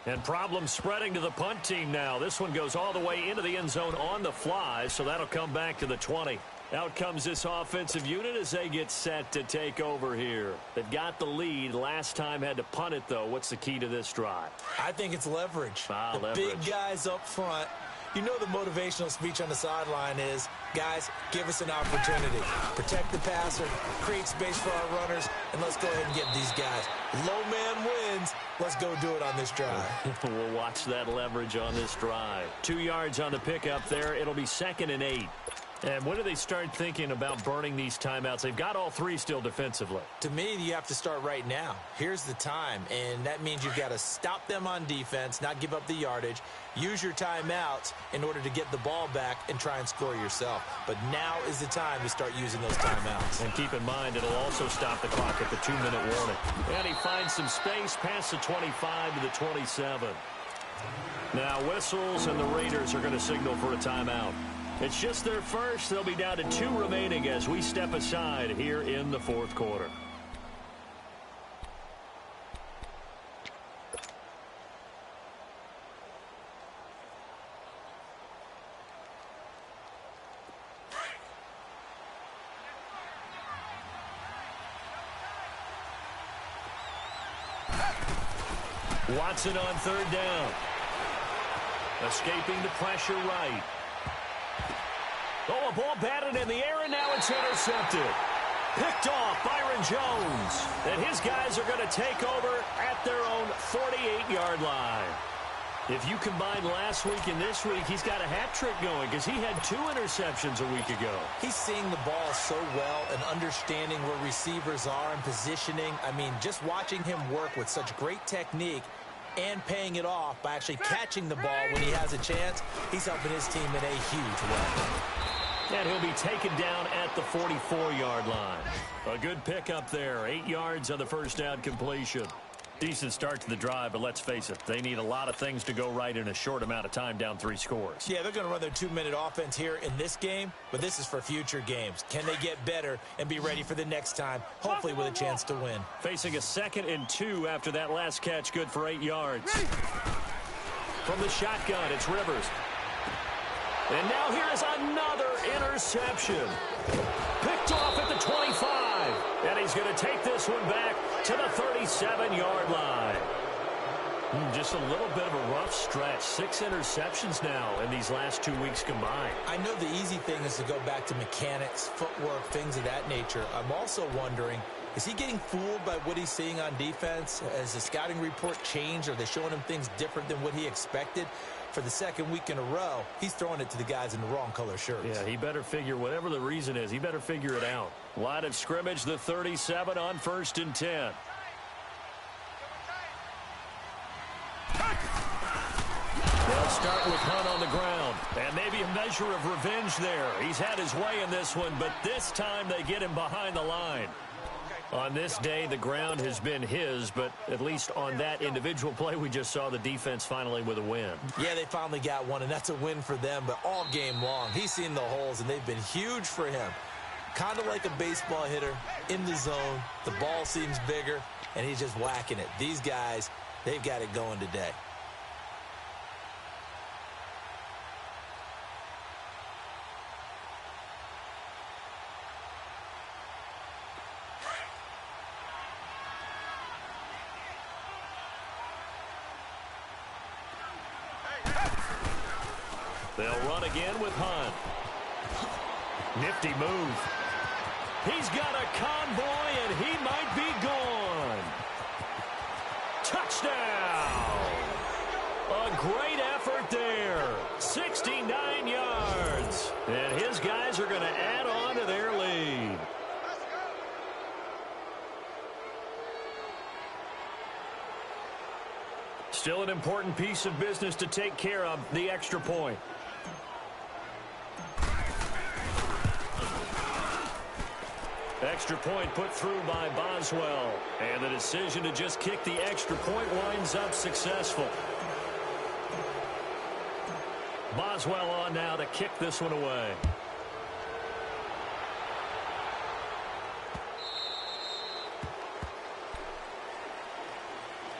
And problems spreading to the punt team now. This one goes all the way into the end zone on the fly, so that'll come back to the 20. Out comes this offensive unit as they get set to take over here. They've got the lead. Last time had to punt it, though. What's the key to this drive? I think it's leverage. The leverage. Big guys up front. You know the motivational speech on the sideline is, guys, give us an opportunity. Protect the passer, create space for our runners, and let's go ahead and get these guys. Low man wins. Let's go do it on this drive. We'll watch that leverage on this drive. 2 yards on the pickup there. It'll be 2nd and 8. And when do they start thinking about burning these timeouts? They've got all 3 still defensively. To me, you have to start right now. Here's the time, and that means you've got to stop them on defense, not give up the yardage, use your timeouts in order to get the ball back and try and score yourself. But now is the time to start using those timeouts. And keep in mind, it'll also stop the clock at the 2-minute warning. And he finds some space past the 25 to the 27. Now whistles, and the Raiders are going to signal for a timeout. It's just their first. They'll be down to 2 remaining as we step aside here in the 4th quarter. Watson on third down. Escaping the pressure right. Oh, a ball batted in the air, and now it's intercepted. Picked off Byron Jones. And his guys are going to take over at their own 48-yard line. If you combine last week and this week, he's got a hat trick going because he had 2 interceptions a week ago. He's seeing the ball so well and understanding where receivers are and positioning. I mean, just watching him work with such great technique and paying it off by actually catching the ball when he has a chance, he's helping his team in a huge way. And he'll be taken down at the 44-yard line. A good pickup there. 8 yards on the first down completion. Decent start to the drive, but let's face it, they need a lot of things to go right in a short amount of time, down 3 scores. Yeah, they're going to run their 2-minute offense here in this game, but this is for future games. Can they get better and be ready for the next time, hopefully with a chance to win? Facing a 2nd and 2 after that last catch, good for 8 yards. From the shotgun, it's Rivers. And now here is another interception. Picked off at the 25. And he's going to take this one back to the 37-yard line. Just a little bit of a rough stretch. 6 interceptions now in these last 2 weeks combined. I know the easy thing is to go back to mechanics, footwork, things of that nature. I'm also wondering, is he getting fooled by what he's seeing on defense? Has the scouting report changed? Are they showing him things different than what he expected? For the 2nd week in a row, he's throwing it to the guys in the wrong color shirts. Yeah, he better figure, whatever the reason is, he better figure it out. Line of scrimmage, the 37 on 1st and 10. They'll start with Hunt on the ground. And maybe a measure of revenge there. He's had his way in this one, but this time they get him behind the line. On this day, the ground has been his, but at least on that individual play, we just saw the defense finally with a win. Yeah, they finally got one, and that's a win for them, but all game long, he's seen the holes, and they've been huge for him. Kind of like a baseball hitter in the zone. The ball seems bigger, and he's just whacking it. These guys, they've got it going today. They'll run again with Hunt. Nifty move. He's got a convoy, and he might be gone. Touchdown! A great effort there. 69 yards. And his guys are going to add on to their lead. Still an important piece of business to take care of, the extra point. Extra point put through by Boswell. And the decision to just kick the extra point winds up successful. Boswell on now to kick this one away.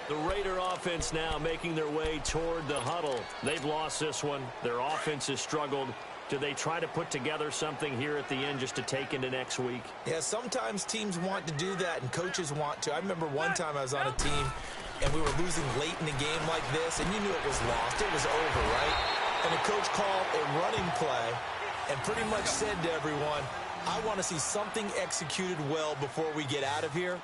The Raider offense now making their way toward the huddle. They've lost this one. Their offense has struggled. Do they try to put together something here at the end just to take into next week? Yeah, sometimes teams want to do that and coaches want to. I remember one time I was on a team and we were losing late in the game like this, and you knew it was lost. It was over, right? And the coach called a running play and pretty much said to everyone, I want to see something executed well before we get out of here.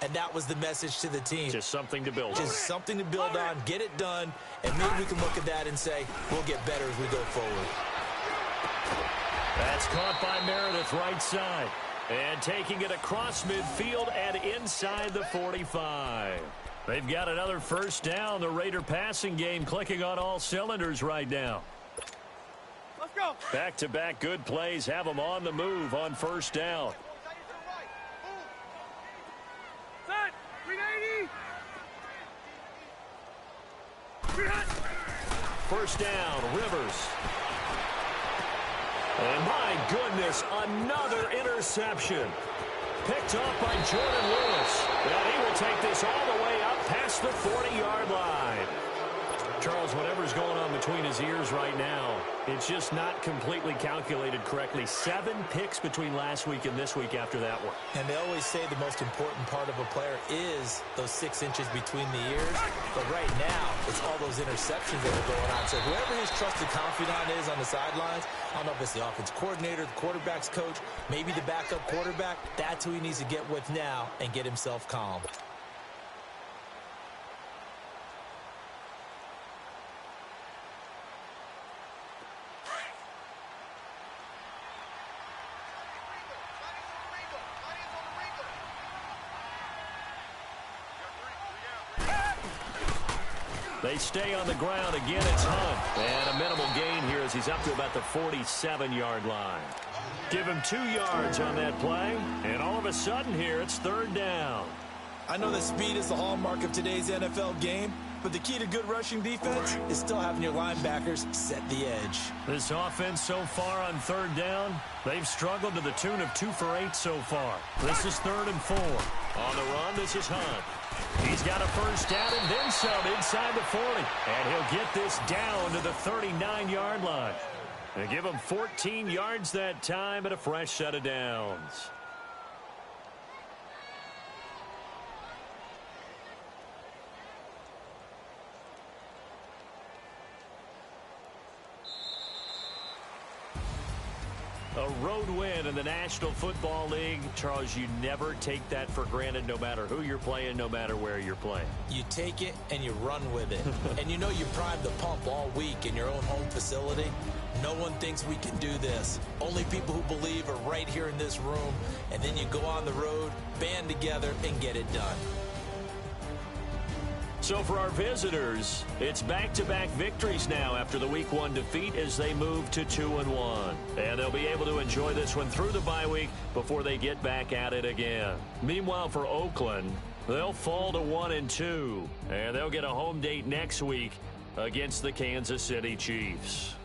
And that was the message to the team. Just something to build on. Just something to build on, get it done, and maybe we can look at that and say, we'll get better as we go forward. That's caught by Meredith, right side. And taking it across midfield and inside the 45. They've got another first down. The Raider passing game clicking on all cylinders right now. Let's go. Back-to-back good plays have them on the move on first down. Set. 380. First down, Rivers. And my goodness, another interception. Picked off by Jordan Lewis. And he will take this all the way up past the 40-yard line. Charles, whatever's going on between his ears right now, it's just not completely calculated correctly. 7 picks between last week and this week after that one. And they always say the most important part of a player is those 6 inches between the ears. But right now, it's all those interceptions that are going on. So whoever his trusted confidant is on the sidelines, I don't know if it's the offense coordinator, the quarterback's coach, maybe the backup quarterback, that's who he needs to get with now and get himself calm. They stay on the ground. Again, it's Hunt. And a minimal gain here as he's up to about the 47-yard line. Give him 2 yards on that play. And all of a sudden here, it's 3rd down. I know that speed is the hallmark of today's NFL game, but the key to good rushing defense is still having your linebackers set the edge. This offense so far on 3rd down, they've struggled to the tune of 2 for 8 so far. This is 3rd and 4. On the run, this is Hunt. He's got a first down and then some inside the 40. And he'll get this down to the 39-yard line. And give him 14 yards that time and a fresh set of downs. A road win in the National Football League. Charles, you never take that for granted no matter who you're playing, no matter where you're playing. You take it and you run with it. And you know you primed the pump all week in your own home facility. No one thinks we can do this. Only people who believe are right here in this room. And then you go on the road, band together, and get it done. So for our visitors, it's back-to-back victories now after the Week 1 defeat as they move to 2-1. And they'll be able to enjoy this one through the bye week before they get back at it again. Meanwhile, for Oakland, they'll fall to 1-2. And they'll get a home date next week against the Kansas City Chiefs.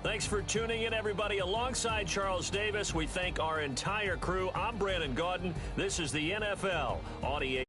Thanks for tuning in, everybody. Alongside Charles Davis, we thank our entire crew. I'm Brandon Gaudin. This is the NFL on EA.